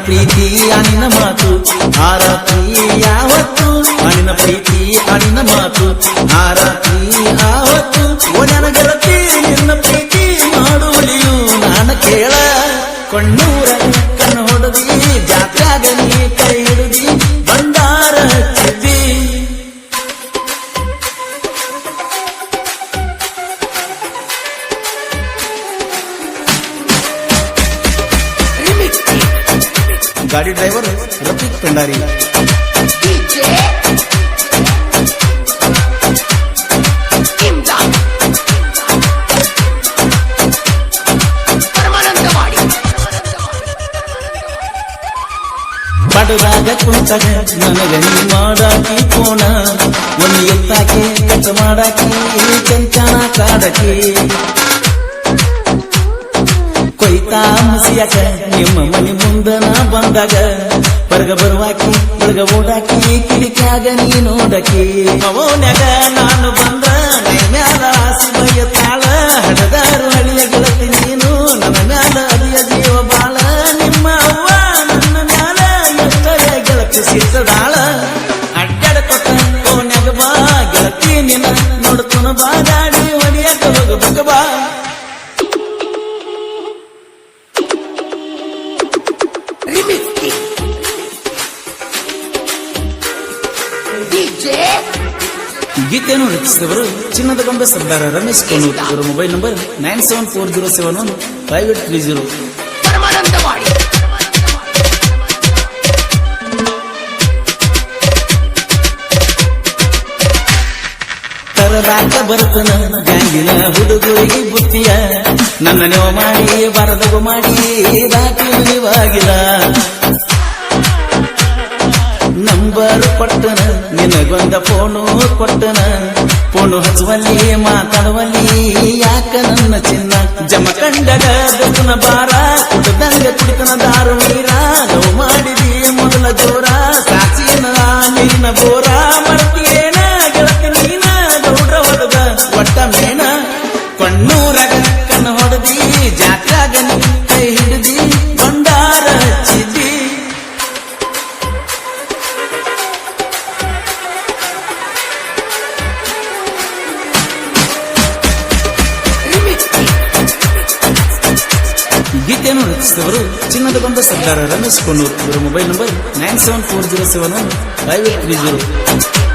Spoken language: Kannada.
ಪ್ರೀತಿ ಅನಿನ ಮಾತು ಆರಾತ್ರಿ ಯಾವತ್ತು ಅನಿನ ಪ್ರೀತಿ ಅನಿನ ಮಾತು ಆರಾತ್ರಿ ಆವತ್ತು ಒಣನ ಗೆಳತಿ ನಿನ್ನ ಪ್ರೀತಿ ಮಾಡುವಳಿಯು ನಾನು ಕೇಳ ಕಣ್ಣೂರ ಕಣ್ಣು ಹೊಡೆದಿ ಜಾತ್ಯಾಗ ನೀ ಕೈ ಹಿಡಿದಿ ಬಂಡಾರ ಹಚ್ಚಿದ್ದಿ ಗಾಡಿ ಡ್ರೈವರ್ ರಫೀಕ್ ಪೆಂಡಾರಿ ಬಡದಾಗ ಕುಂತಾಗ ನನಗ ನೀ ಮಾಡಾಕಿ ಕೋಣ ಒಂದು ಎತ್ತಾಕೆ ಕಚ್ಚ ಮಾಡಾಕಿ ಚಂಚನ ಕಾಡಕಿ ಕೊಯ್ತಾ ಮಸಿಯಾಕ ನಿಮ್ಮ ಮನೆ ಮುಂದನ ಬಂದಾಗ ಹೊರಗ ಬರುವಾಕಿ ಒಳಗ ಓಡಾಕಿ ಕಿಡಿಕ್ಯಾಗ ನೀ ನೋಡಕಿ ಅವನ್ಯಾಗ ನಾನು ಬಂದ ಮ್ಯಾಲ ಆಸಿ ಬಯ್ಯ ತಾಳ ಹಡದಾರು ಹಳಿಯ ಗೆಳತಿ ನೀನು ನನ್ನ ಮ್ಯಾಲ ಅದಿಯ ಜೀವ ಬಾಳ ನಿಮ್ಮ ಅವ್ವ ನನ್ನ ಮ್ಯಾಲ ಎಷ್ಟರ ಗೆಳತಿ ಸಿಟ್ಟದಾಳ ಅಡ್ಡಾಡ ಕೊಟ್ಟ ಅವನ್ಯಾಗ ಬಾ ಗೆಳತಿ ನಿನ್ನ ನೋಡ್ಕೊನ ಬಾ ಗಾಡಿ ಹೊಡಿಯಾಕ ಹೋಗಬೇಕ ಬಾ ಗೀತೆಯನ್ನು ರಚಿಸಿದವರು ಚಿನ್ನದ ಗೊಂಬೆ ಸರ್ದಾರ ರಮೇಶ್ ಕೋನೂರ್. ಇವರ ಮೊಬೈಲ್ ನಂಬರ್ 9740715830. ತರದಾಕ ಬರ್ತನ ಗ್ಯಾಂಗಿನ ಹುಡುಗರಿಗೆ ಬುತ್ತಿಯ ನನ್ನ ನೆವ ಮಾಡಿ ಬರದಗು ಮಾಡಿ ದಾಖಲಿವಾಗಿಲ್ಲ ನಂಬರ್ ಕೊಟ್ಟನ ನಿನಗೊಂದ ಫೋನು ಕೊಟ್ಟನ ಫೋನು ಹಚ್ಚುವಲ್ಲಿ ಮಾತಾಡುವಲ್ಲಿ ಯಾಕ ನನ್ನ ಚಿನ್ನ ಜಮಖಂಡಗ ದಕ್ಕನ ಬಾರ ಕುಟದಂಗ ಕುಡಿತನ ದಾರು ನೀರ ಲವ್ ಮಾಡಿದಿ ಮೊದಲ ಜೋರ ಸಾಚಿನ ನೀನ ಬೋರ ಮರ್ತಿಯೇನ ಗೆಳತಿ ನೀನ ಗೌಡ್ರ ಹೊಡೆದ ಒಟ್ಟ ಮೇನ ಕಣ್ಣೂರಾಗ ಕಣ್ಣ ಹೊಡೆದಿ ಜಾತ್ರಾಗ ಕೈ ಹಿಡಿದಿ ಬಂಡಾರ ಹಚ್ಚಿದಿ ಗೀತೆಯನ್ನು ರಚಿಸಿದವರು ಚಿನ್ನದ ಗೊಂಬೆ ಸರ್ದಾರ ರಮೇಶ್ ಕೋನೂರ್. ಇವರ ಮೊಬೈಲ್ ನಂಬರ್ 9740715830.